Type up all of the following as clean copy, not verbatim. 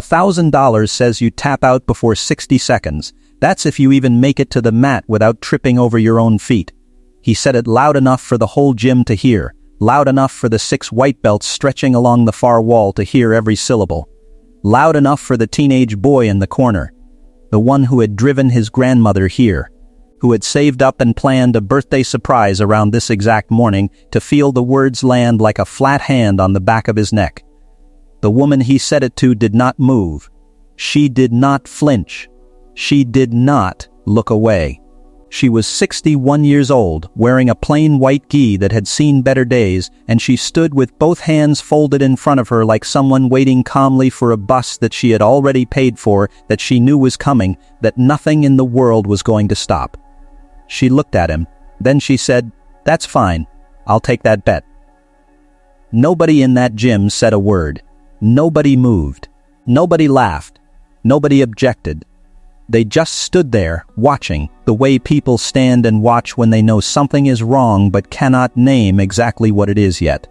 $1,000 says you tap out before 60 seconds. That's if you even make it to the mat without tripping over your own feet. He said it loud enough for the whole gym to hear, loud enough for the 6 white belts stretching along the far wall to hear every syllable. Loud enough for the teenage boy in the corner, the one who had driven his grandmother here, who had saved up and planned a birthday surprise around this exact morning to feel the words land like a flat hand on the back of his neck. The woman he said it to did not move. She did not flinch. She did not look away. She was 61 years old, wearing a plain white gi that had seen better days, and she stood with both hands folded in front of her like someone waiting calmly for a bus that she had already paid for, that she knew was coming, that nothing in the world was going to stop. She looked at him. Then she said, "That's fine. I'll take that bet." Nobody in that gym said a word. Nobody moved. Nobody laughed. Nobody objected. They just stood there, watching, the way people stand and watch when they know something is wrong but cannot name exactly what it is yet.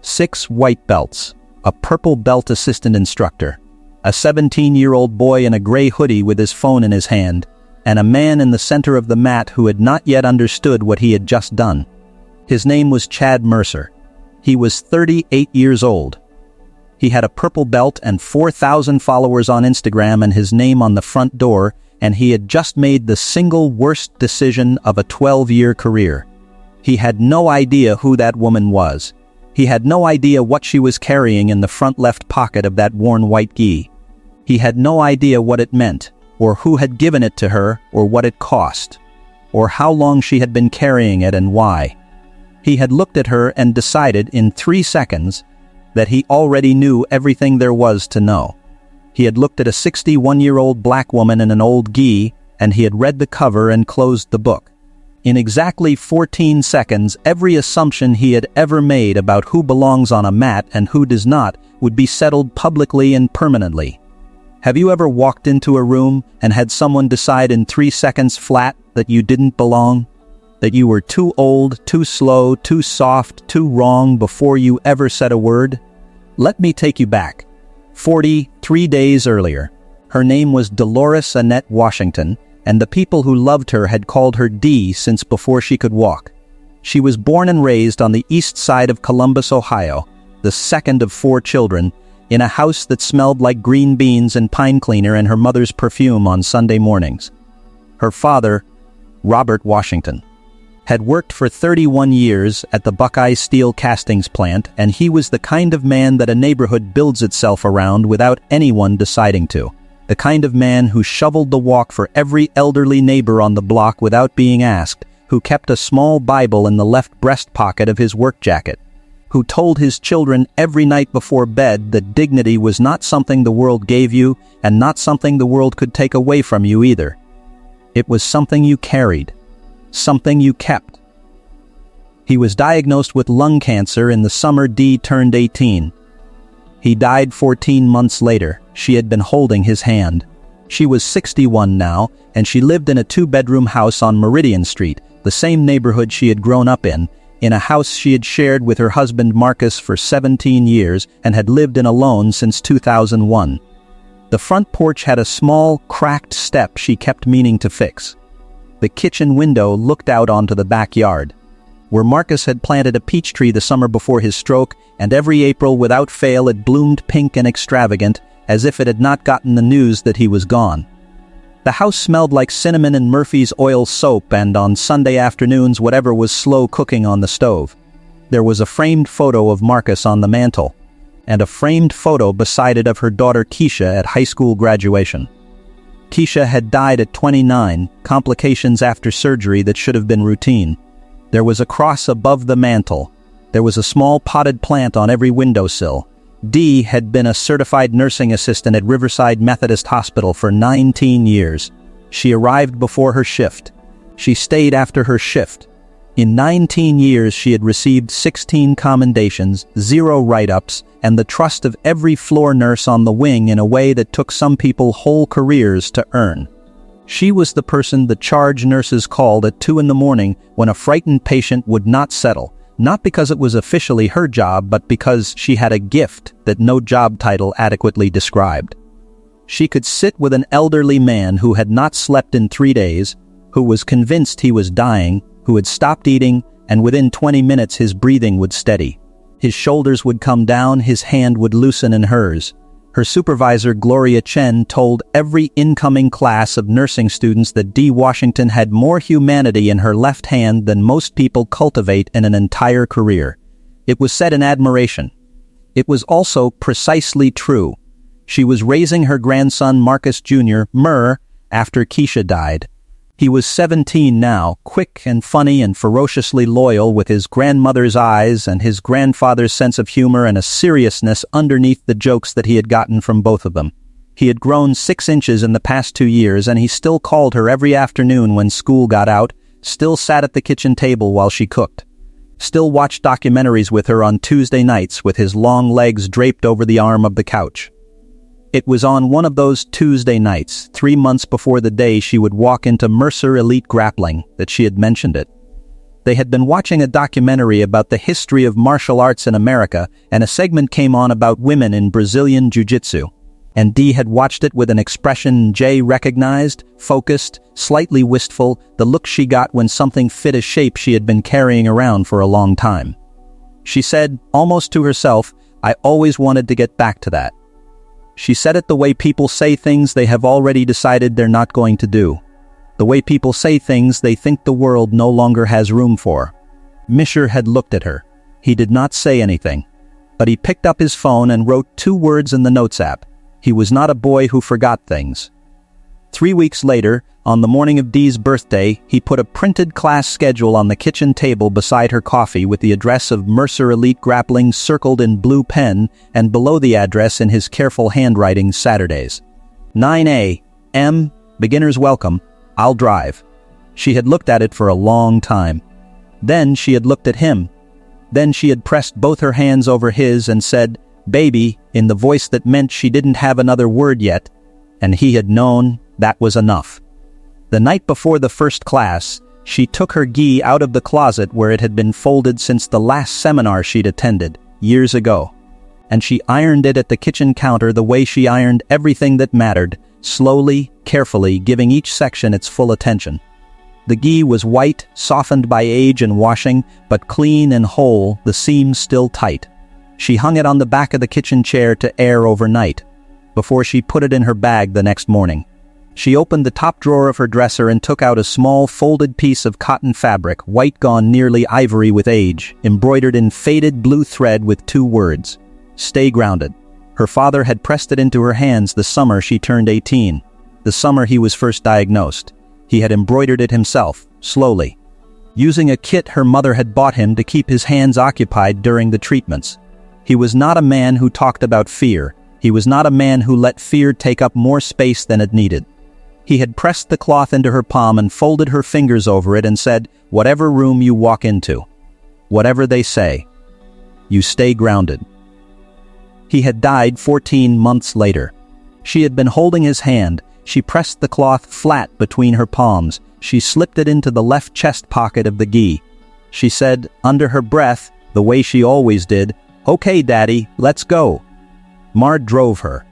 6 white belts, a purple belt assistant instructor, a 17-year-old boy in a gray hoodie with his phone in his hand, and a man in the center of the mat who had not yet understood what he had just done. His name was Chad Mercer. He was 38 years old. He had a purple belt and 4,000 followers on Instagram and his name on the front door, and he had just made the single worst decision of a 12-year career. He had no idea who that woman was. He had no idea what she was carrying in the front left pocket of that worn white gi. He had no idea what it meant, or who had given it to her, or what it cost, or how long she had been carrying it and why. He had looked at her and decided in 3 seconds that he already knew everything there was to know. He had looked at a 61-year-old black woman in an old gi, and he had read the cover and closed the book. In exactly 14 seconds, every assumption he had ever made about who belongs on a mat and who does not would be settled publicly and permanently. Have you ever walked into a room and had someone decide in 3 seconds flat that you didn't belong? That you were too old, too slow, too soft, too wrong before you ever said a word? Let me take you back. 43 days earlier. Her name was Dolores Annette Washington, and the people who loved her had called her Dee since before she could walk. She was born and raised on the east side of Columbus, Ohio, the second of 4 children, in a house that smelled like green beans and pine cleaner and her mother's perfume on Sunday mornings. Her father, Robert Washington, had worked for 31 years at the Buckeye Steel Castings plant, and he was the kind of man that a neighborhood builds itself around without anyone deciding to. The kind of man who shoveled the walk for every elderly neighbor on the block without being asked, who kept a small Bible in the left breast pocket of his work jacket, who told his children every night before bed that dignity was not something the world gave you and not something the world could take away from you either. It was something you carried. Something you kept. He was diagnosed with lung cancer in the summer Dee turned 18. He died 14 months later. She had been holding his hand. She was 61 now, and she lived in a 2-bedroom house on Meridian Street, the same neighborhood she had grown up in a house she had shared with her husband Marcus for 17 years and had lived in alone since 2001. The front porch had a small, cracked step she kept meaning to fix. The kitchen window looked out onto the backyard, where Marcus had planted a peach tree the summer before his stroke, and every April without fail it bloomed pink and extravagant, as if it had not gotten the news that he was gone. The house smelled like cinnamon and Murphy's oil soap, and on Sunday afternoons whatever was slow cooking on the stove. There was a framed photo of Marcus on the mantel, and a framed photo beside it of her daughter Keisha at high school graduation. Keisha had died at 29, complications after surgery that should have been routine. There was a cross above the mantel. There was a small potted plant on every windowsill. Dee had been a certified nursing assistant at Riverside Methodist Hospital for 19 years. She arrived before her shift. She stayed after her shift. In 19 years she had received 16 commendations, 0 write-ups, and the trust of every floor nurse on the wing in a way that took some people whole careers to earn. She was the person the charge nurses called at 2 in the morning when a frightened patient would not settle, not because it was officially her job, but because she had a gift that no job title adequately described. She could sit with an elderly man who had not slept in 3 days, who was convinced he was dying, who had stopped eating, and within 20 minutes his breathing would steady. His shoulders would come down, his hand would loosen in hers. Her supervisor, Gloria Chen, told every incoming class of nursing students that Dee Washington had more humanity in her left hand than most people cultivate in an entire career. It was said in admiration. It was also precisely true. She was raising her grandson Marcus Jr., Murr, after Keisha died. He was 17 now, quick and funny and ferociously loyal, with his grandmother's eyes and his grandfather's sense of humor and a seriousness underneath the jokes that he had gotten from both of them. He had grown 6 inches in the past 2 years, and he still called her every afternoon when school got out, still sat at the kitchen table while she cooked, still watched documentaries with her on Tuesday nights with his long legs draped over the arm of the couch. It was on one of those Tuesday nights, 3 months before the day she would walk into Mercer Elite Grappling, that she had mentioned it. They had been watching a documentary about the history of martial arts in America, and a segment came on about women in Brazilian Jiu-Jitsu. And Dee had watched it with an expression Jay recognized, focused, slightly wistful, the look she got when something fit a shape she had been carrying around for a long time. She said, almost to herself, "I always wanted to get back to that." She said it the way people say things they have already decided they're not going to do. The way people say things they think the world no longer has room for. Misher had looked at her. He did not say anything, but he picked up his phone and wrote 2 words in the Notes app. He was not a boy who forgot things. 3 weeks later, on the morning of Dee's birthday, he put a printed class schedule on the kitchen table beside her coffee with the address of Mercer Elite Grappling circled in blue pen, and below the address in his careful handwriting, Saturdays. 9 a.m., beginner's welcome, I'll drive. She had looked at it for a long time. Then she had looked at him. Then she had pressed both her hands over his and said, "Baby," in the voice that meant she didn't have another word yet, and he had known that was enough. The night before the first class, she took her gi out of the closet where it had been folded since the last seminar she'd attended, years ago, and she ironed it at the kitchen counter the way she ironed everything that mattered, slowly, carefully, giving each section its full attention. The gi was white, softened by age and washing, but clean and whole, the seams still tight. She hung it on the back of the kitchen chair to air overnight, before she put it in her bag the next morning. She opened the top drawer of her dresser and took out a small folded piece of cotton fabric, white gone nearly ivory with age, embroidered in faded blue thread with 2 words, "Stay grounded." Her father had pressed it into her hands the summer she turned 18, the summer he was first diagnosed. He had embroidered it himself, slowly, using a kit her mother had bought him to keep his hands occupied during the treatments. He was not a man who talked about fear. He was not a man who let fear take up more space than it needed. He had pressed the cloth into her palm and folded her fingers over it and said, "Whatever room you walk into, whatever they say, you stay grounded." He had died 14 months later. She had been holding his hand. She pressed the cloth flat between her palms. She slipped it into the left chest pocket of the gi. She said, under her breath, the way she always did, "Okay, Daddy, let's go." Mard drove her.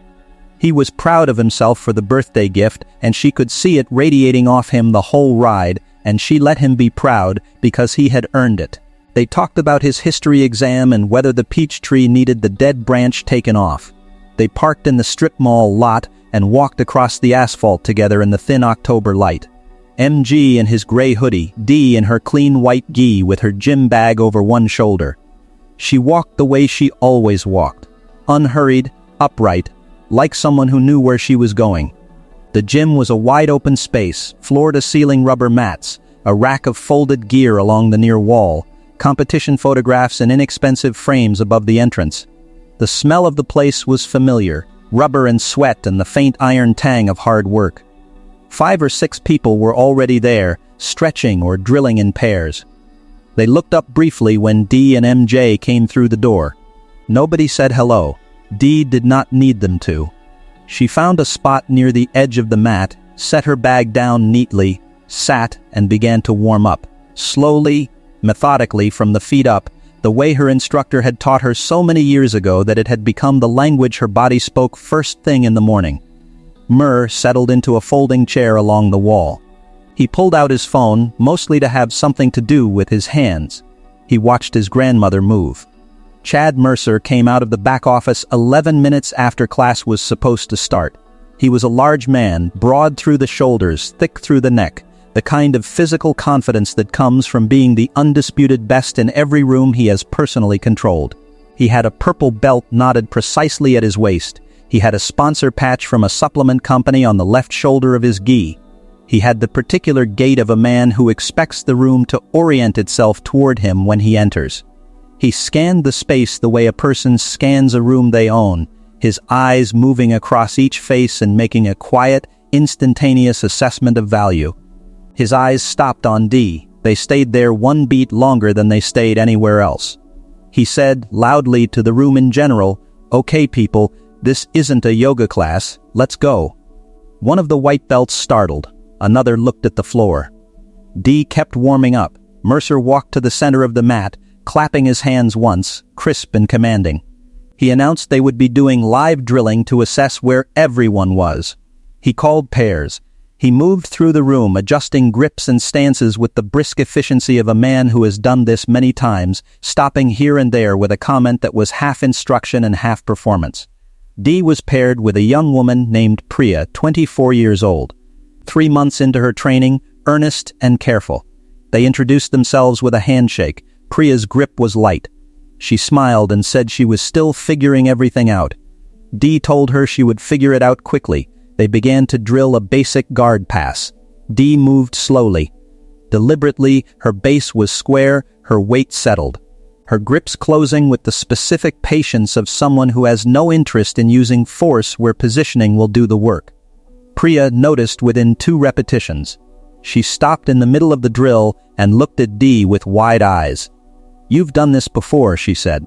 He was proud of himself for the birthday gift, and she could see it radiating off him the whole ride, and she let him be proud because he had earned it. They talked about his history exam and whether the peach tree needed the dead branch taken off. They parked in the strip mall lot and walked across the asphalt together in the thin October light. MG in his gray hoodie, Dee in her clean white gi with her gym bag over one shoulder. She walked the way she always walked, unhurried, upright, like someone who knew where she was going. The gym was a wide-open space, floor-to-ceiling rubber mats, a rack of folded gear along the near wall, competition photographs in inexpensive frames above the entrance. The smell of the place was familiar, rubber and sweat and the faint iron tang of hard work. 5 or 6 people were already there, stretching or drilling in pairs. They looked up briefly when Dee and MJ came through the door. Nobody said hello. Dee did not need them to. She found a spot near the edge of the mat, set her bag down neatly, sat, and began to warm up, slowly, methodically from the feet up, the way her instructor had taught her so many years ago that it had become the language her body spoke first thing in the morning. Mur settled into a folding chair along the wall. He pulled out his phone, mostly to have something to do with his hands. He watched his grandmother move. Chad Mercer came out of the back office 11 minutes after class was supposed to start. He was a large man, broad through the shoulders, thick through the neck, the kind of physical confidence that comes from being the undisputed best in every room he has personally controlled. He had a purple belt knotted precisely at his waist. He had a sponsor patch from a supplement company on the left shoulder of his gi. He had the particular gait of a man who expects the room to orient itself toward him when he enters. He scanned the space the way a person scans a room they own, his eyes moving across each face and making a quiet, instantaneous assessment of value. His eyes stopped on Dee. They stayed there one beat longer than they stayed anywhere else. He said, loudly to the room in general, "Okay, people, this isn't a yoga class, let's go." One of the white belts startled. Another looked at the floor. Dee kept warming up. Mercer walked to the center of the mat, clapping his hands once, crisp and commanding. He announced they would be doing live drilling to assess where everyone was. He called pairs. He moved through the room, adjusting grips and stances with the brisk efficiency of a man who has done this many times, stopping here and there with a comment that was half instruction and half performance. Dee was paired with a young woman named Priya, 24 years old. 3 months into her training, earnest and careful. They introduced themselves with a handshake. Priya's grip was light. She smiled and said she was still figuring everything out. Dee told her she would figure it out quickly. They began to drill a basic guard pass. Dee moved slowly. Deliberately, her base was square, her weight settled. Her grips closing with the specific patience of someone who has no interest in using force where positioning will do the work. Priya noticed within 2 repetitions. She stopped in the middle of the drill and looked at Dee with wide eyes. "You've done this before," she said.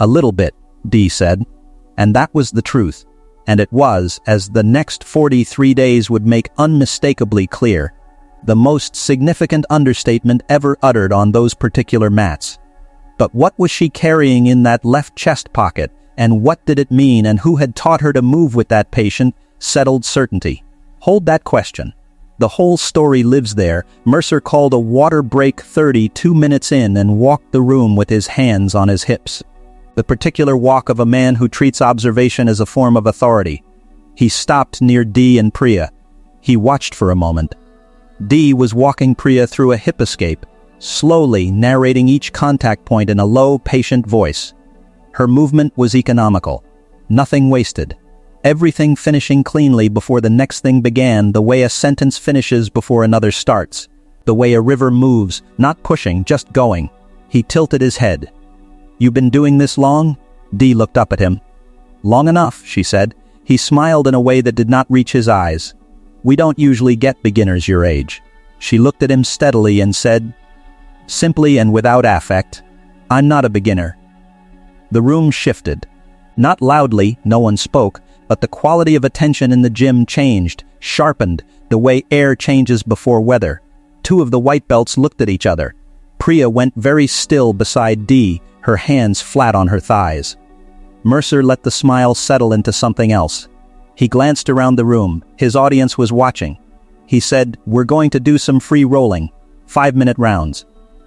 "A little bit," Dee said. And that was the truth. And it was, as the next 43 days would make unmistakably clear, the most significant understatement ever uttered on those particular mats. But what was she carrying in that left chest pocket, and what did it mean, and who had taught her to move with that patient, settled certainty? Hold that question. The whole story lives there. Mercer called a water break 32 minutes in and walked the room with his hands on his hips. The particular walk of a man who treats observation as a form of authority. He stopped near Dee and Priya. He watched for a moment. Dee was walking Priya through a hip escape, slowly narrating each contact point in a low, patient voice. Her movement was economical. Nothing wasted. Everything finishing cleanly before the next thing began, the way a sentence finishes before another starts. The way a river moves, not pushing, just going. He tilted his head. "You've been doing this long?" Dee looked up at him. "Long enough," she said. He smiled in a way that did not reach his eyes. "We don't usually get beginners your age." She looked at him steadily and said, simply and without affect, "I'm not a beginner." The room shifted. Not loudly, no one spoke, but the quality of attention in the gym changed, sharpened, the way air changes before weather. 2 of the white belts looked at each other. Priya went very still beside Dee, her hands flat on her thighs. Mercer let the smile settle into something else. He glanced around the room. His audience was watching. He said, "We're going to do some free rolling. 5-minute rounds.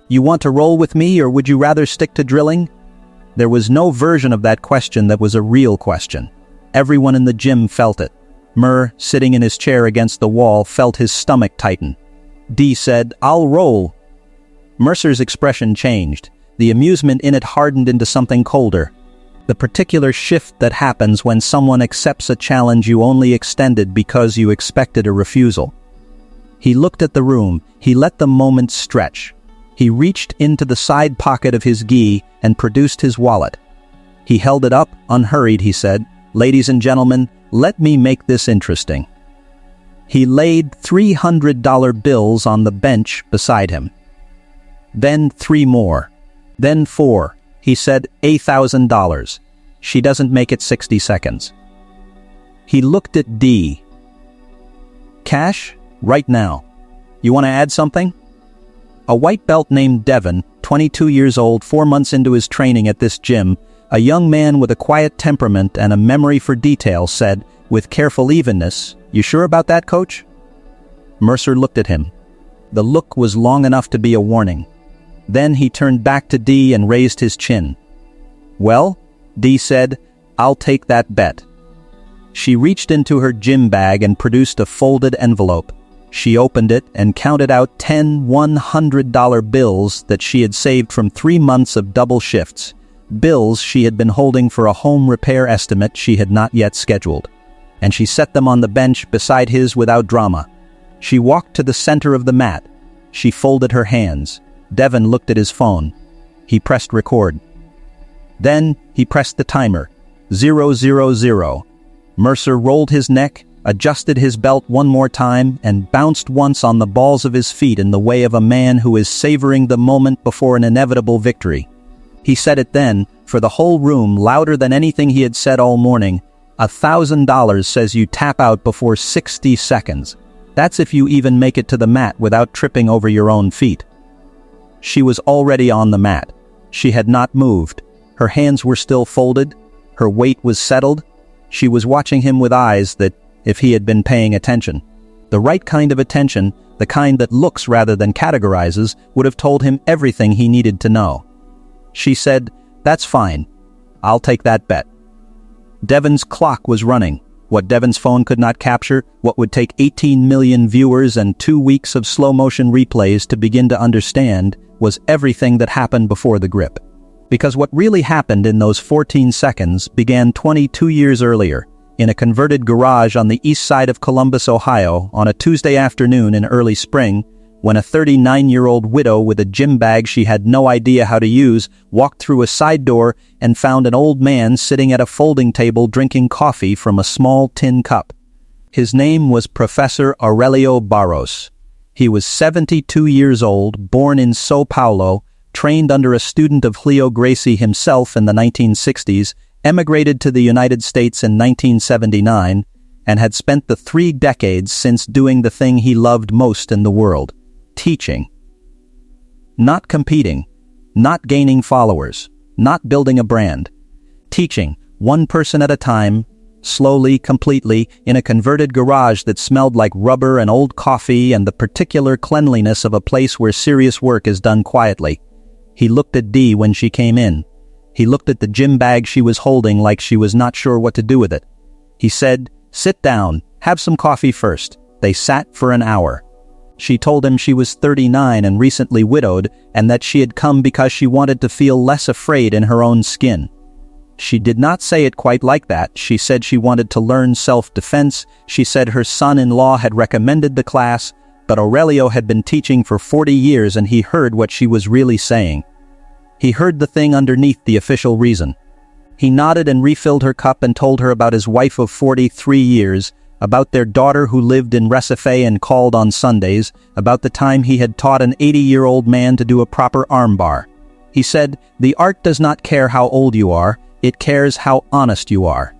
You want to roll with me, or would you rather stick to drilling?" There was no version of that question that was a real question. Everyone in the gym felt it. Mur, sitting in his chair against the wall, felt his stomach tighten. Dee said, "I'll roll." Mercer's expression changed. The amusement in it hardened into something colder. The particular shift that happens when someone accepts a challenge you only extended because you expected a refusal. He looked at the room. He let the moment stretch. He reached into the side pocket of his gi and produced his wallet. He held it up, unhurried, he said, "Ladies and gentlemen, let me make this interesting." He laid $300 bills on the bench beside him. Then 3 more. Then 4. He said, $1,000. She doesn't make it 60 seconds. He looked at Dee. "Cash? Right now. You want to add something?" A white belt named Devin, 22 years old, 4 months into his training at this gym, a young man with a quiet temperament and a memory for detail, said, with careful evenness, "You sure about that, coach?" Mercer looked at him. The look was long enough to be a warning. Then he turned back to Dee and raised his chin. "Well," Dee said, "I'll take that bet." She reached into her gym bag and produced a folded envelope. She opened it and counted out 10 $100 bills that she had saved from 3 months of double shifts, bills she had been holding for a home repair estimate she had not yet scheduled. And she set them on the bench beside his without drama. She walked to the center of the mat. She folded her hands. Devin looked at his phone. He pressed record. Then he pressed the timer. 000. Mercer rolled his neck, adjusted his belt one more time, and bounced once on the balls of his feet in the way of a man who is savoring the moment before an inevitable victory. He said it then, for the whole room, louder than anything he had said all morning. $1,000 says you tap out before 60 seconds. That's if you even make it to the mat without tripping over your own feet. She was already on the mat. She had not moved. Her hands were still folded. Her weight was settled. She was watching him with eyes that, if he had been paying attention, the right kind of attention, the kind that looks rather than categorizes, would have told him everything he needed to know. She said, "That's fine. I'll take that bet." Devin's clock was running. What Devin's phone could not capture, what would take 18 million viewers and 2 weeks of slow-motion replays to begin to understand, was everything that happened before the grip. Because what really happened in those 14 seconds began 22 years earlier, in a converted garage on the east side of Columbus, Ohio, on a Tuesday afternoon in early spring, when a 39-year-old widow with a gym bag she had no idea how to use walked through a side door and found an old man sitting at a folding table drinking coffee from a small tin cup. His name was Professor Aurelio Barros. He was 72 years old, born in Sao Paulo, trained under a student of Julio Gracie himself in the 1960s, emigrated to the United States in 1979, and had spent the 3 decades since doing the thing he loved most in the world: teaching. Not competing, not gaining followers, not building a brand. Teaching, one person at a time, slowly, completely, in a converted garage that smelled like rubber and old coffee and the particular cleanliness of a place where serious work is done quietly. He looked at Dee when she came in. He looked at the gym bag she was holding like she was not sure what to do with it. He said, "Sit down, have some coffee first." They sat for an hour. She told him she was 39 and recently widowed, and that she had come because she wanted to feel less afraid in her own skin. She did not say it quite like that. She said she wanted to learn self-defense. She said her son-in-law had recommended the class, but Aurelio had been teaching for 40 years and he heard what she was really saying. He heard the thing underneath the official reason. He nodded and refilled her cup and told her about his wife of 43 years, about their daughter who lived in Recife and called on Sundays, about the time he had taught an 80-year-old man to do a proper armbar. He said, "The art does not care how old you are, it cares how honest you are."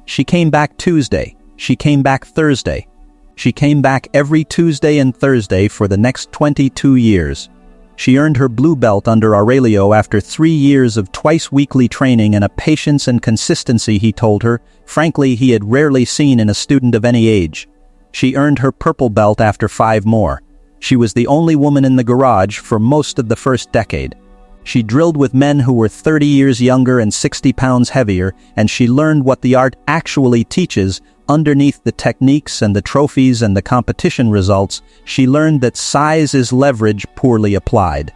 She came back Tuesday. She came back Thursday. She came back every Tuesday and Thursday for the next 22 years. She earned her blue belt under Aurelio after 3 years of twice-weekly training and a patience and consistency, he told her, frankly, he had rarely seen in a student of any age. She earned her purple belt after 5 more. She was the only woman in the garage for most of the first decade. She drilled with men who were 30 years younger and 60 pounds heavier, and she learned what the art actually teaches. Underneath the techniques and the trophies and the competition results, she learned that size is leverage poorly applied.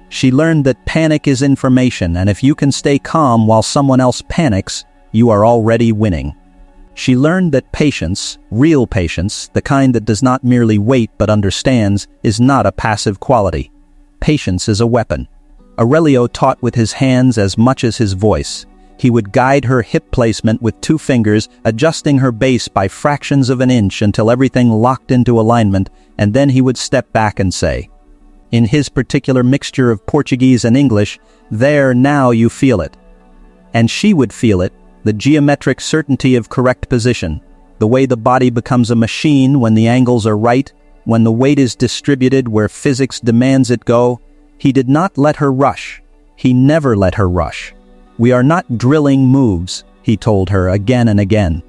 She learned that panic is information, and if you can stay calm while someone else panics, you are already winning. She learned that patience, real patience, the kind that does not merely wait but understands, is not a passive quality. Patience is a weapon. Aurelio taught with his hands as much as his voice. He would guide her hip placement with 2 fingers, adjusting her base by fractions of an inch until everything locked into alignment, and then he would step back and say, in his particular mixture of Portuguese and English, "There, now you feel it." And she would feel it, the geometric certainty of correct position, the way the body becomes a machine when the angles are right, when the weight is distributed where physics demands it go, he did not let her rush. He never let her rush. "We are not drilling moves," he told her again and again.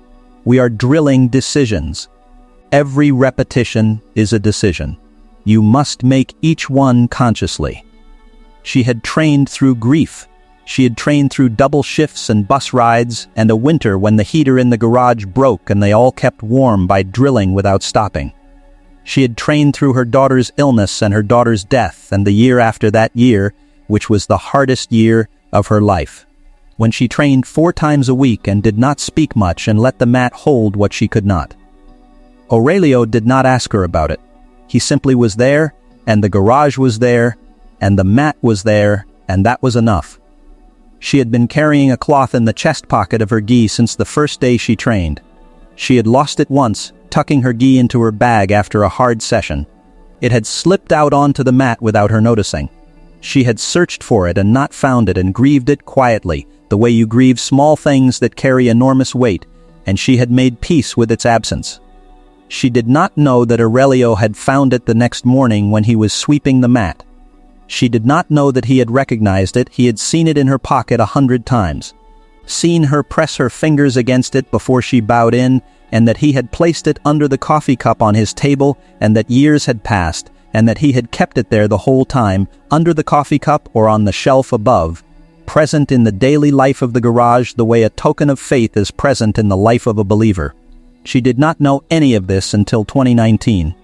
"We are drilling decisions. Every repetition is a decision. You must make each one consciously." She had trained through grief. She had trained through double shifts and bus rides, and a winter when the heater in the garage broke and they all kept warm by drilling without stopping. She had trained through her daughter's illness and her daughter's death, and the year after that year, which was the hardest year of her life, when she trained 4 times a week and did not speak much and let the mat hold what she could not. Aurelio did not ask her about it. He simply was there, and the garage was there, and the mat was there, and that was enough. She had been carrying a cloth in the chest pocket of her gi since the first day she trained. She had lost it once, tucking her gi into her bag after a hard session. It had slipped out onto the mat without her noticing. She had searched for it and not found it and grieved it quietly, the way you grieve small things that carry enormous weight, and she had made peace with its absence. She did not know that Aurelio had found it the next morning when he was sweeping the mat. She did not know that he had recognized it. He had seen it in her pocket 100 times. Seen her press her fingers against it before she bowed in, and that he had placed it under the coffee cup on his table, and that years had passed, and that he had kept it there the whole time, under the coffee cup or on the shelf above, present in the daily life of the garage the way a token of faith is present in the life of a believer. She did not know any of this until 2019.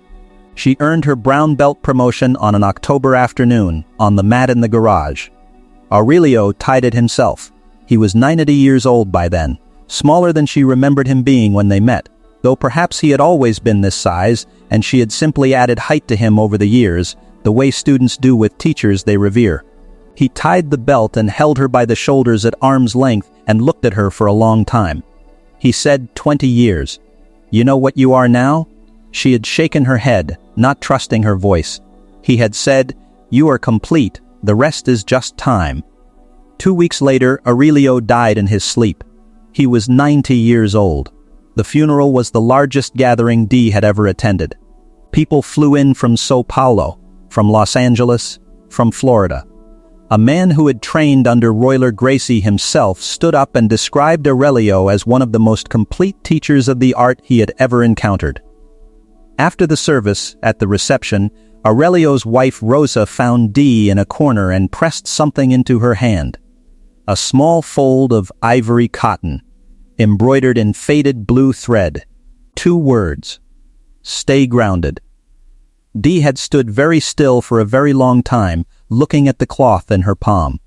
She earned her brown belt promotion on an October afternoon, on the mat in the garage. Aurelio tied it himself. He was 90 years old by then, smaller than she remembered him being when they met, though perhaps he had always been this size, and she had simply added height to him over the years, the way students do with teachers they revere. He tied the belt and held her by the shoulders at arm's length and looked at her for a long time. He said, 20 years. "You know what you are now?" She had shaken her head, not trusting her voice. He had said, "You are complete, the rest is just time." 2 weeks later, Aurelio died in his sleep. He was 90 years old. The funeral was the largest gathering Dee had ever attended. People flew in from São Paulo, from Los Angeles, from Florida. A man who had trained under Royler Gracie himself stood up and described Aurelio as one of the most complete teachers of the art he had ever encountered. After the service, at the reception, Aurelio's wife Rosa found Dee in a corner and pressed something into her hand. A small fold of ivory cotton, embroidered in faded blue thread. 2 words: "Stay grounded." Dee had stood very still for a very long time, looking at the cloth in her palm.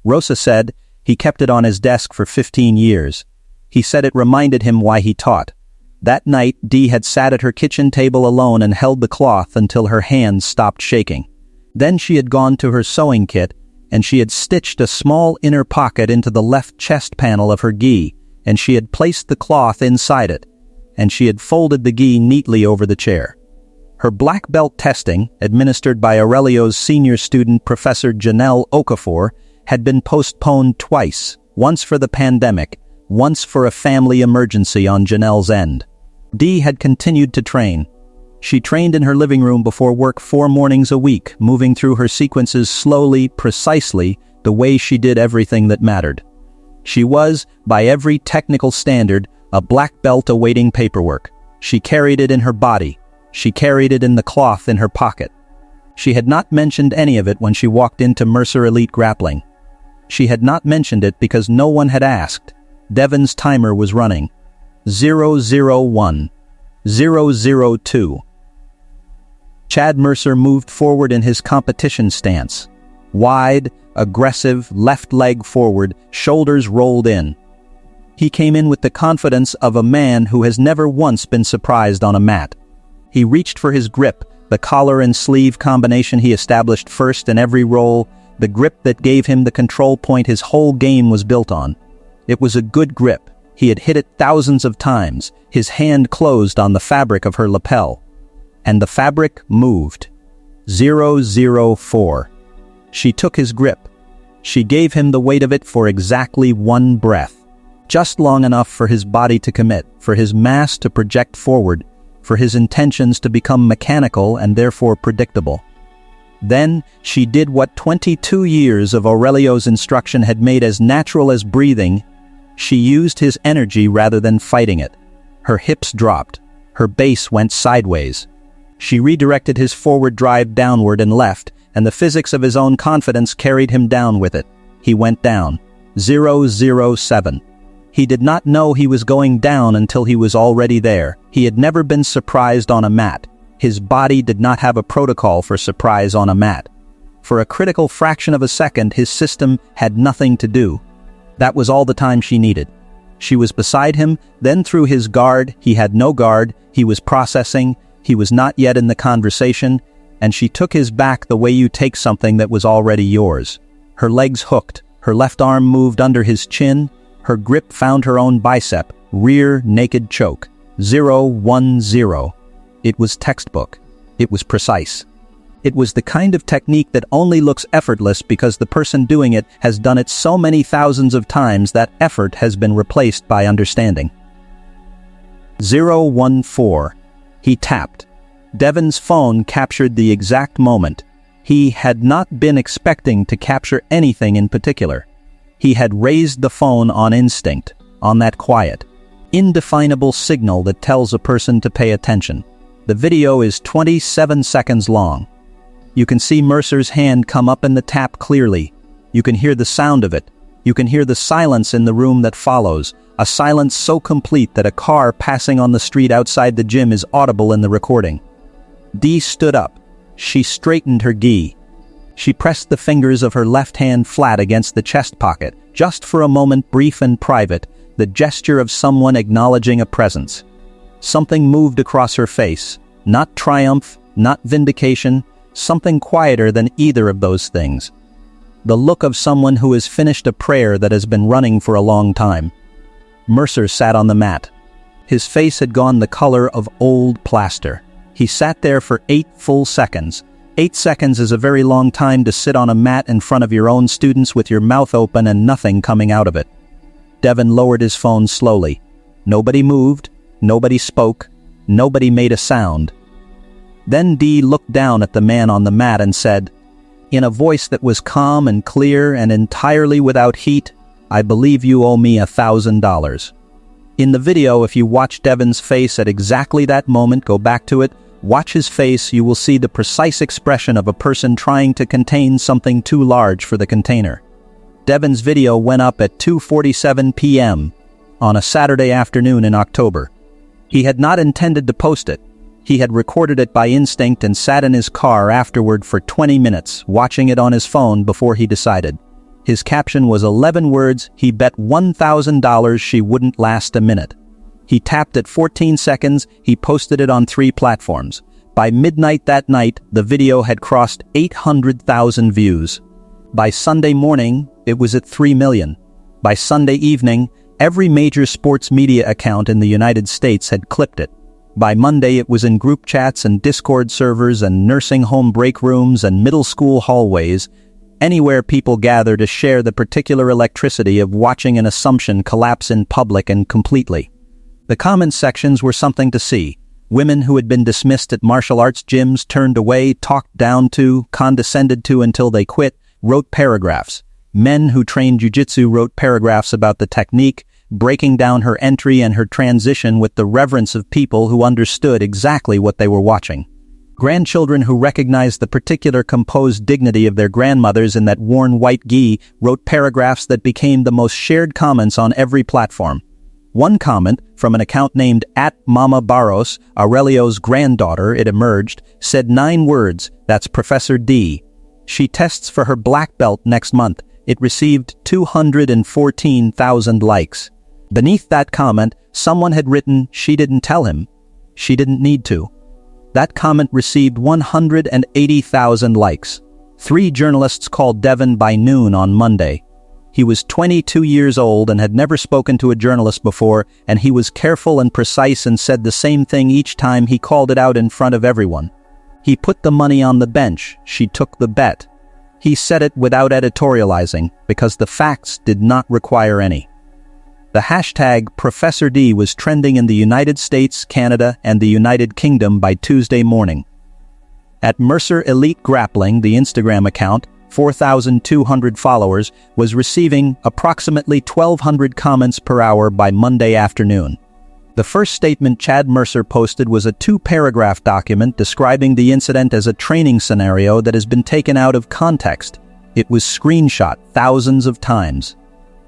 Rosa said he kept it on his desk for 15 years. He said it reminded him why he taught. That night, Dee had sat at her kitchen table alone and held the cloth until her hands stopped shaking. Then she had gone to her sewing kit, and she had stitched a small inner pocket into the left chest panel of her gi, and she had placed the cloth inside it, and she had folded the gi neatly over the chair. Her black belt testing, administered by Aurelio's senior student Professor Janelle Okafor, had been postponed twice, once for the pandemic, once for a family emergency on Janelle's end. Dee had continued to train. She trained in her living room before work 4 mornings a week, moving through her sequences slowly, precisely, the way she did everything that mattered. She was, by every technical standard, a black belt awaiting paperwork. She carried it in her body. She carried it in the cloth in her pocket. She had not mentioned any of it when she walked into Mercer Elite Grappling. She had not mentioned it because no one had asked. Devon's timer was running. 001. 002. Chad Mercer moved forward in his competition stance. Wide, aggressive, left leg forward, shoulders rolled in. He came in with the confidence of a man who has never once been surprised on a mat. He reached for his grip, the collar and sleeve combination he established first in every roll, the grip that gave him the control point his whole game was built on. It was a good grip. He had hit it thousands of times. His hand closed on the fabric of her lapel. And the fabric moved. 004. She took his grip. She gave him the weight of it for exactly 1 breath. Just long enough for his body to commit, for his mass to project forward, for his intentions to become mechanical and therefore predictable. Then, she did what 22 years of Aurelio's instruction had made as natural as breathing. She used his energy rather than fighting it. Her hips dropped. Her base went sideways. She redirected his forward drive downward and left, and the physics of his own confidence carried him down with it. He went down. 007. He did not know he was going down until he was already there. He had never been surprised on a mat. His body did not have a protocol for surprise on a mat. For a critical fraction of a second, his system had nothing to do. That was all the time she needed. She was beside him, then through his guard, he had no guard, he was processing, he was not yet in the conversation, and she took his back the way you take something that was already yours. Her legs hooked, her left arm moved under his chin, her grip found her own bicep, rear naked choke. 010. It was textbook. It was precise. It was the kind of technique that only looks effortless because the person doing it has done it so many thousands of times that effort has been replaced by understanding. 014. He tapped. Devon's phone captured the exact moment. He had not been expecting to capture anything in particular. He had raised the phone on instinct, on that quiet, indefinable signal that tells a person to pay attention. The video is 27 seconds long. You can see Mercer's hand come up in the tap clearly. You can hear the sound of it. You can hear the silence in the room that follows, a silence so complete that a car passing on the street outside the gym is audible in the recording. Dee stood up. She straightened her gi. She pressed the fingers of her left hand flat against the chest pocket, just for a moment brief and private, the gesture of someone acknowledging a presence. Something moved across her face, not triumph, not vindication, something quieter than either of those things. The look of someone who has finished a prayer that has been running for a long time. Mercer sat on the mat. His face had gone the color of old plaster. He sat there for 8 full seconds. 8 seconds is a very long time to sit on a mat in front of your own students with your mouth open and nothing coming out of it. Devon lowered his phone slowly. Nobody moved, nobody spoke, nobody made a sound. Then Dee looked down at the man on the mat and said, in a voice that was calm and clear and entirely without heat, "I believe you owe me $1,000. In the video, if you watch Devon's face at exactly that moment, go back to it, watch his face, you will see the precise expression of a person trying to contain something too large for the container. Devon's video went up at 2:47 p.m. on a Saturday afternoon in October. He had not intended to post it. He had recorded it by instinct and sat in his car afterward for 20 minutes, watching it on his phone before he decided. His caption was 11 words, he bet $1,000 she wouldn't last a minute. He tapped at 14 seconds, he posted it on 3 platforms. By midnight that night, the video had crossed 800,000 views. By Sunday morning, it was at 3 million. By Sunday evening, every major sports media account in the United States had clipped it. By Monday, it was in group chats and Discord servers and nursing home break rooms and middle school hallways, anywhere people gather to share the particular electricity of watching an assumption collapse in public and completely. The comment sections were something to see. Women who had been dismissed at martial arts gyms, turned away, talked down to, condescended to until they quit, wrote paragraphs. Men who trained jiu-jitsu wrote paragraphs about the technique, breaking down her entry and her transition with the reverence of people who understood exactly what they were watching. Grandchildren who recognized the particular composed dignity of their grandmothers in that worn white gi wrote paragraphs that became the most shared comments on every platform. One comment, from an account named @Mama Barros, Aurelio's granddaughter, it emerged, said 9 words, "That's Professor D. She tests for her black belt next month." It received 214,000 likes. Beneath that comment, someone had written, "She didn't tell him. She didn't need to." That comment received 180,000 likes. 3 journalists called Devon by noon on Monday. He was 22 years old and had never spoken to a journalist before, and he was careful and precise and said the same thing each time he called it out in front of everyone. He put the money on the bench. She took the bet. He said it without editorializing, because the facts did not require any. The hashtag Professor D was trending in the United States, Canada, and the United Kingdom by Tuesday morning. At Mercer Elite Grappling, the Instagram account, 4,200 followers, was receiving approximately 1,200 comments per hour by Monday afternoon. The first statement Chad Mercer posted was a 2-paragraph document describing the incident as a training scenario that has been taken out of context. It was screenshot thousands of times.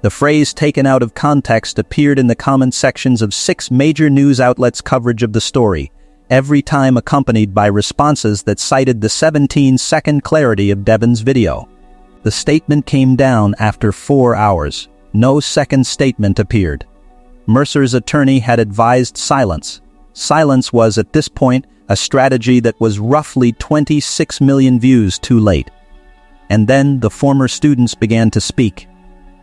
The phrase "taken out of context" appeared in the comment sections of 6 major news outlets' coverage of the story, every time accompanied by responses that cited the 17-second clarity of Devon's video. The statement came down after 4 hours. No second statement appeared. Mercer's attorney had advised silence. Silence was, at this point, a strategy that was roughly 26 million views too late. And then the former students began to speak.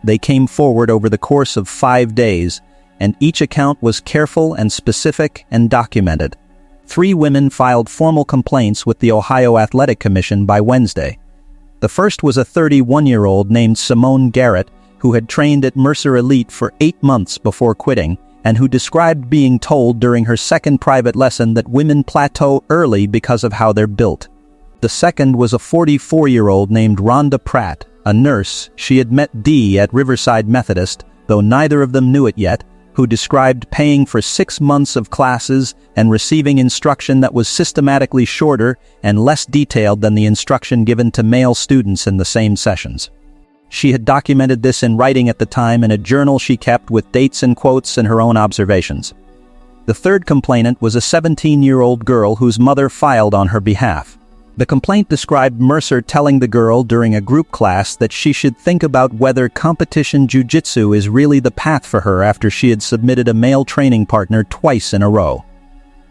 They came forward over the course of 5 days, and each account was careful and specific and documented. 3 women filed formal complaints with the Ohio Athletic Commission by Wednesday. The first was a 31-year-old named Simone Garrett, who had trained at Mercer Elite for 8 months before quitting, and who described being told during her second private lesson that women plateau early because of how they're built. The second was a 44-year-old named Rhonda Pratt, a nurse. She had met D at Riverside Methodist, though neither of them knew it yet, who described paying for 6 months of classes and receiving instruction that was systematically shorter and less detailed than the instruction given to male students in the same sessions. She had documented this in writing at the time in a journal she kept with dates and quotes and her own observations. The third complainant was a 17-year-old girl whose mother filed on her behalf. The complaint described Mercer telling the girl during a group class that she should think about whether competition jiu-jitsu is really the path for her after she had submitted a male training partner twice in a row.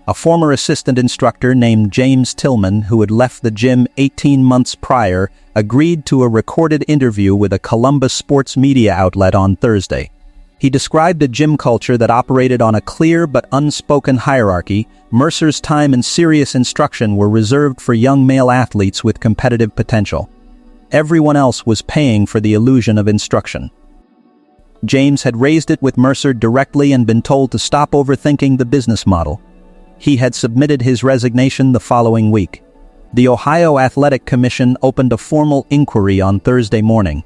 A former assistant instructor named James Tillman, who had left the gym 18 months prior, agreed to a recorded interview with a Columbus sports media outlet on Thursday. He described a gym culture that operated on a clear but unspoken hierarchy. Mercer's time and serious instruction were reserved for young male athletes with competitive potential. Everyone else was paying for the illusion of instruction. James had raised it with Mercer directly and been told to stop overthinking the business model. He had submitted his resignation the following week. The Ohio Athletic Commission opened a formal inquiry on Thursday morning.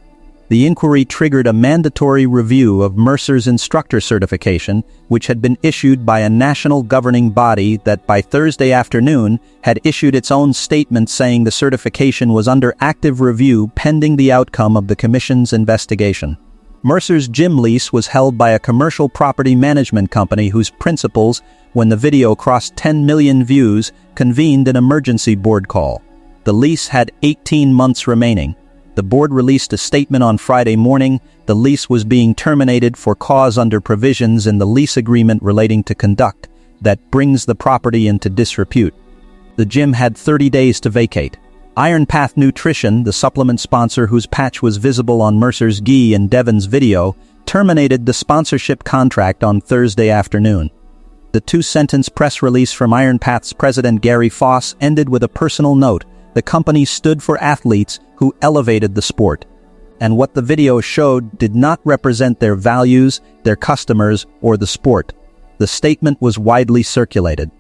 The inquiry triggered a mandatory review of Mercer's instructor certification, which had been issued by a national governing body that by Thursday afternoon had issued its own statement saying the certification was under active review pending the outcome of the commission's investigation. Mercer's gym lease was held by a commercial property management company whose principals, when the video crossed 10 million views, convened an emergency board call. The lease had 18 months remaining. The board released a statement on Friday morning. The lease was being terminated for cause under provisions in the lease agreement relating to conduct that brings the property into disrepute. The gym had 30 days to vacate. Iron Path Nutrition, the supplement sponsor whose patch was visible on Mercer's gi and Devon's video, terminated the sponsorship contract on Thursday afternoon. The 2-sentence press release from Iron Path's president Gary Foss ended with a personal note. The company stood for athletes who elevated the sport, and what the video showed did not represent their values, their customers, or the sport. The statement was widely circulated.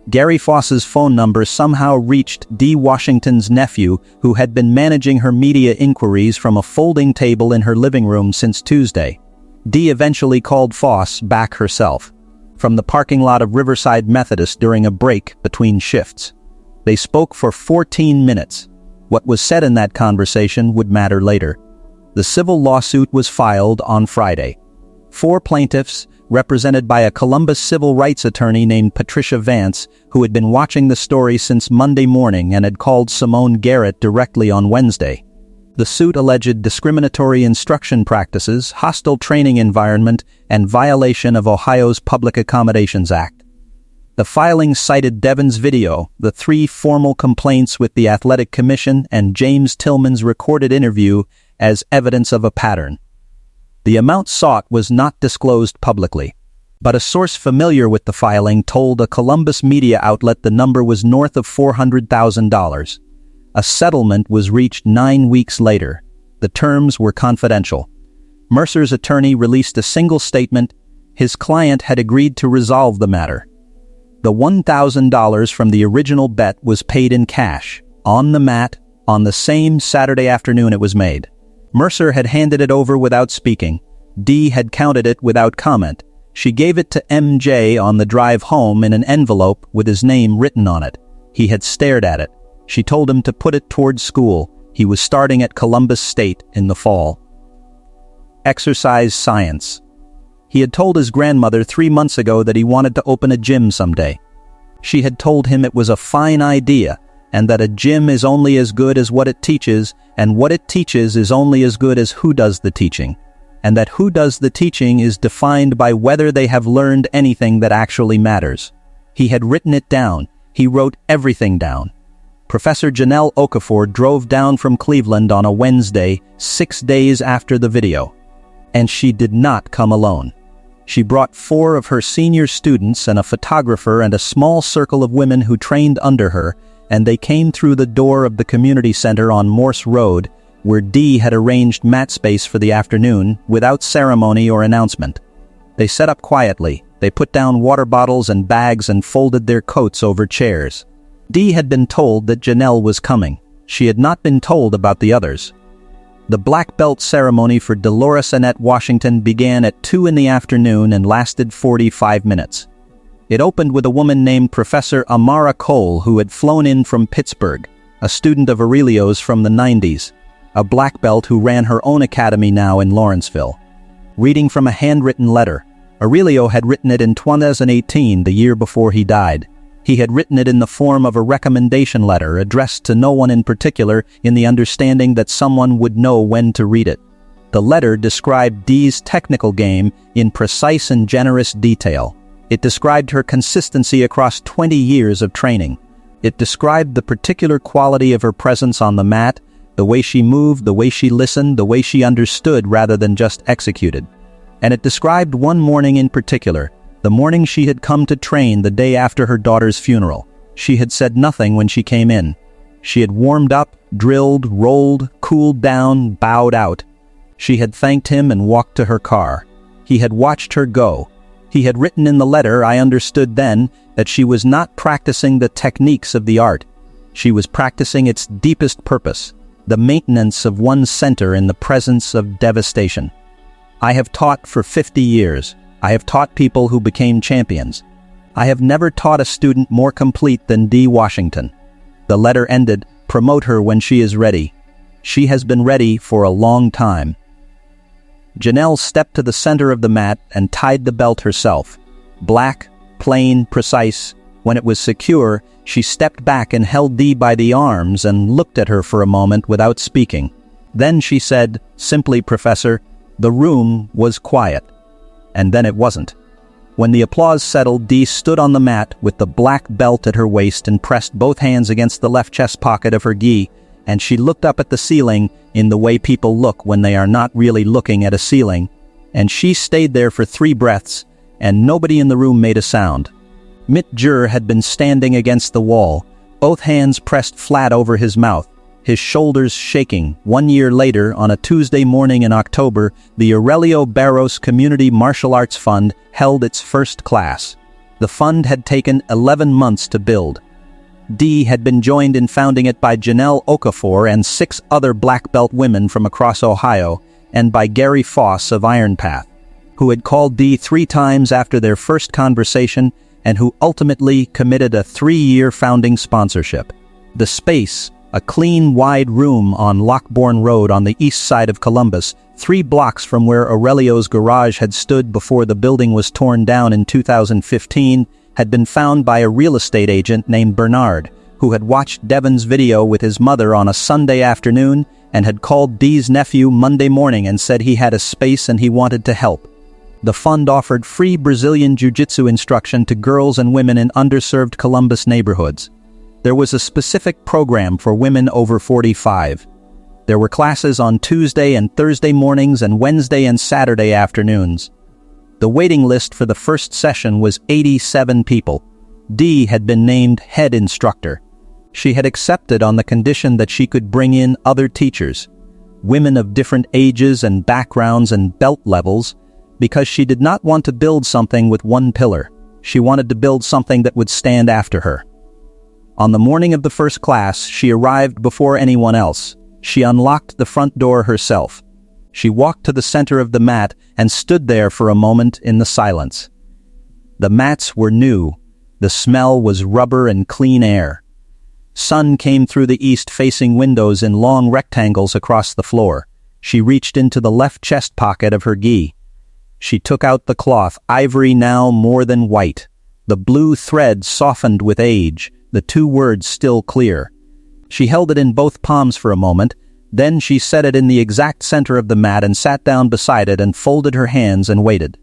Gary Foss's phone number somehow reached D. Washington's nephew, who had been managing her media inquiries from a folding table in her living room since Tuesday. D. eventually called Foss back herself, from the parking lot of Riverside Methodist during a break between shifts. They spoke for 14 minutes. What was said in that conversation would matter later. The civil lawsuit was filed on Friday. 4 plaintiffs, represented by a Columbus civil rights attorney named Patricia Vance, who had been watching the story since Monday morning and had called Simone Garrett directly on Wednesday. The suit alleged discriminatory instruction practices, hostile training environment, and violation of Ohio's Public Accommodations Act. The filing cited Devon's video, the 3 formal complaints with the Athletic Commission, and James Tillman's recorded interview as evidence of a pattern. The amount sought was not disclosed publicly, but a source familiar with the filing told a Columbus media outlet the number was north of $400,000. A settlement was reached 9 weeks later. The terms were confidential. Mercer's attorney released a single statement: His client had agreed to resolve the matter. The $1,000 from the original bet was paid in cash, on the mat, on the same Saturday afternoon it was made. Mercer had handed it over without speaking. Dee had counted it without comment. She gave it to MJ on the drive home in an envelope with his name written on it. He had stared at it. She told him to put it towards school. He was starting at Columbus State in the fall. Exercise science. He had told his grandmother 3 months ago that he wanted to open a gym someday. She had told him it was a fine idea, and that a gym is only as good as what it teaches, and what it teaches is only as good as who does the teaching, and that who does the teaching is defined by whether they have learned anything that actually matters. He had written it down. He wrote everything down. Professor Janelle Okafor drove down from Cleveland on a Wednesday, 6 days after the video. And she did not come alone. She brought 4 of her senior students and a photographer and a small circle of women who trained under her, and they came through the door of the community center on Morse Road, where Dee had arranged mat space for the afternoon, without ceremony or announcement. They set up quietly. They put down water bottles and bags and folded their coats over chairs. Dee had been told that Janelle was coming. She had not been told about the others. The black belt ceremony for Dolores Annette Washington began at 2 in the afternoon and lasted 45 minutes. It opened with a woman named Professor Amara Cole, who had flown in from Pittsburgh, a student of Aurelio's from the 90s, a black belt who ran her own academy now in Lawrenceville. Reading from a handwritten letter. Aurelio had written it in 2018, the year before he died. He had written it in the form of a recommendation letter addressed to no one in particular, in the understanding that someone would know when to read it. The letter described Dee's technical game in precise and generous detail. It described her consistency across 20 years of training. It described the particular quality of her presence on the mat, the way she moved, the way she listened, the way she understood rather than just executed. And it described one morning in particular, the morning she had come to train the day after her daughter's funeral. She had said nothing when she came in. She had warmed up, drilled, rolled, cooled down, bowed out. She had thanked him and walked to her car. He had watched her go. He had written in the letter, I understood then, that she was not practicing the techniques of the art. She was practicing its deepest purpose, the maintenance of one's center in the presence of devastation. I have taught for 50 years. I have taught people who became champions. I have never taught a student more complete than Dee Washington. The letter ended, promote her when she is ready. She has been ready for a long time. Janelle stepped to the center of the mat and tied the belt herself. Black, plain, precise. When it was secure, she stepped back and held Dee by the arms and looked at her for a moment without speaking. Then she said, simply, Professor, the room was quiet. And then it wasn't. When the applause settled, Dee stood on the mat with the black belt at her waist and pressed both hands against the left chest pocket of her gi, and she looked up at the ceiling in the way people look when they are not really looking at a ceiling, and she stayed there for 3 breaths, and nobody in the room made a sound. Mitt Jur had been standing against the wall, both hands pressed flat over his mouth, his shoulders shaking. 1 year later, on a Tuesday morning in October, the Aurelio Barros Community Martial Arts Fund held its first class. The fund had taken 11 months to build. Dee had been joined in founding it by Janelle Okafor and 6 other black belt women from across Ohio, and by Gary Foss of Iron Path, who had called Dee 3 times after their first conversation and who ultimately committed a 3-year founding sponsorship. The space, a clean, wide room on Lockbourne Road on the east side of Columbus, 3 blocks from where Aurelio's garage had stood before the building was torn down in 2015, had been found by a real estate agent named Bernard, who had watched Devin's video with his mother on a Sunday afternoon and had called Dee's nephew Monday morning and said he had a space and he wanted to help. The fund offered free Brazilian Jiu-Jitsu instruction to girls and women in underserved Columbus neighborhoods. There was a specific program for women over 45. There were classes on Tuesday and Thursday mornings and Wednesday and Saturday afternoons. The waiting list for the first session was 87 people. Dee had been named head instructor. She had accepted on the condition that she could bring in other teachers, women of different ages and backgrounds and belt levels, because she did not want to build something with one pillar. She wanted to build something that would stand after her. On the morning of the first class, she arrived before anyone else. She unlocked the front door herself. She walked to the center of the mat and stood there for a moment in the silence. The mats were new. The smell was rubber and clean air. Sun came through the east-facing windows in long rectangles across the floor. She reached into the left chest pocket of her gi. She took out the cloth, ivory now more than white. The blue thread softened with age, the two words still clear. She held it in both palms for a moment, then she set it in the exact center of the mat and sat down beside it and folded her hands and waited.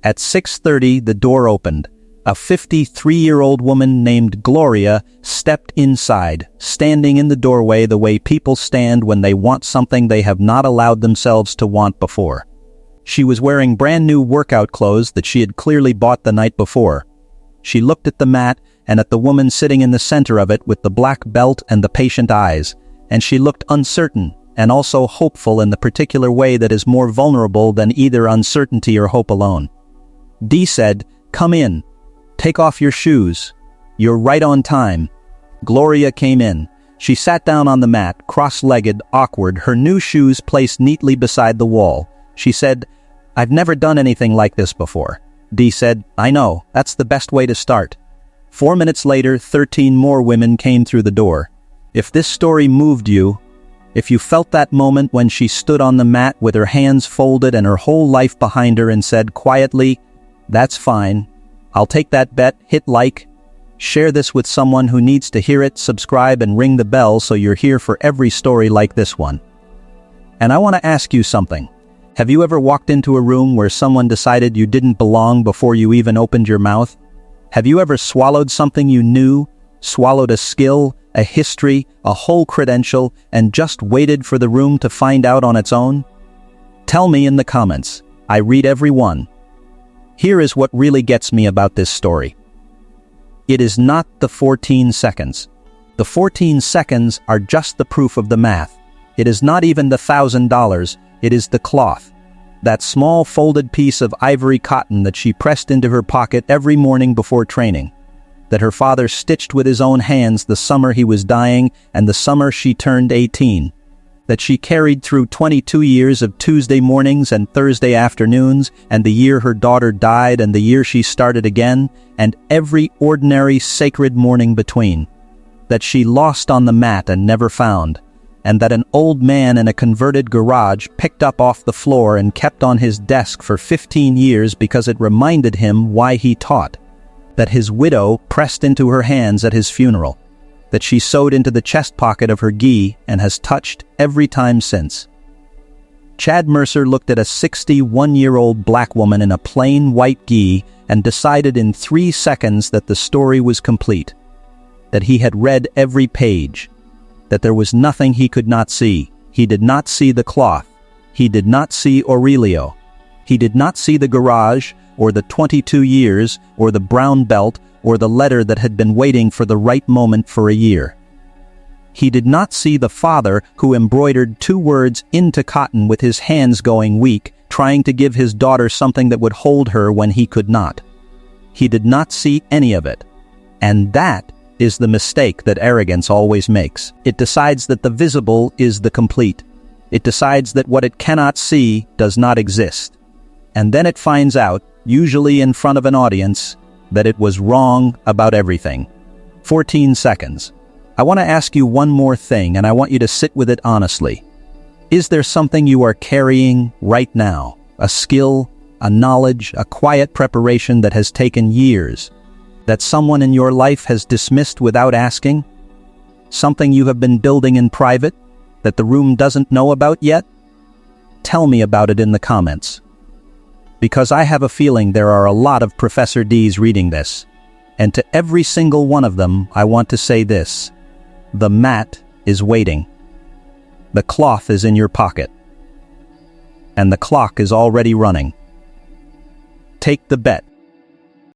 At 6:30, the door opened. A 53-year-old woman named Gloria stepped inside, standing in the doorway the way people stand when they want something they have not allowed themselves to want before. She was wearing brand new workout clothes that she had clearly bought the night before. She looked at the mat and at the woman sitting in the center of it with the black belt and the patient eyes, and she looked uncertain and also hopeful in the particular way that is more vulnerable than either uncertainty or hope alone. Dee said, "Come in. Take off your shoes. You're right on time." Gloria came in. She sat down on the mat, cross-legged, awkward, her new shoes placed neatly beside the wall. She said, "I've never done anything like this before." Dee said, "I know, that's the best way to start." 4 minutes later, 13 more women came through the door. If this story moved you, if you felt that moment when she stood on the mat with her hands folded and her whole life behind her and said quietly, "That's fine. I'll take that bet, hit like, share this with someone who needs to hear it, subscribe and ring the bell so you're here for every story like this one." And I want to ask you something. Have you ever walked into a room where someone decided you didn't belong before you even opened your mouth? Have you ever swallowed something you knew, swallowed a skill, a history, a whole credential, and just waited for the room to find out on its own? Tell me in the comments. I read every one. Here is what really gets me about this story. It is not the 14 seconds. The 14 seconds are just the proof of the math. It is not even the $1,000, it is the cloth. That small folded piece of ivory cotton that she pressed into her pocket every morning before training. That her father stitched with his own hands the summer he was dying and the summer she turned 18. That she carried through 22 years of Tuesday mornings and Thursday afternoons, and the year her daughter died and the year she started again, and every ordinary sacred morning between. That she lost on the mat and never found, and that an old man in a converted garage picked up off the floor and kept on his desk for 15 years because it reminded him why he taught. That his widow pressed into her hands at his funeral. That she sewed into the chest pocket of her gi and has touched every time since. Chad Mercer looked at a 61-year-old black woman in a plain white gi and decided in 3 seconds that the story was complete. That he had read every page. That there was nothing he could not see. He did not see the cloth. He did not see Aurelio. He did not see the garage, or the 22 years, or the brown belt, or the letter that had been waiting for the right moment for a year. He did not see the father who embroidered 2 words into cotton with his hands going weak, trying to give his daughter something that would hold her when he could not. He did not see any of it. And that is the mistake that arrogance always makes. It decides that the visible is the complete. It decides that what it cannot see does not exist. And then it finds out, usually in front of an audience, that it was wrong about everything. 14 seconds. I want to ask you one more thing, and I want you to sit with it honestly. Is there something you are carrying right now? A skill, a knowledge, a quiet preparation that has taken years, that someone in your life has dismissed without asking? Something you have been building in private, that the room doesn't know about yet? Tell me about it in the comments. Because I have a feeling there are a lot of Professor D's reading this. And to every single one of them, I want to say this. The mat is waiting. The cloth is in your pocket. And the clock is already running. Take the bet.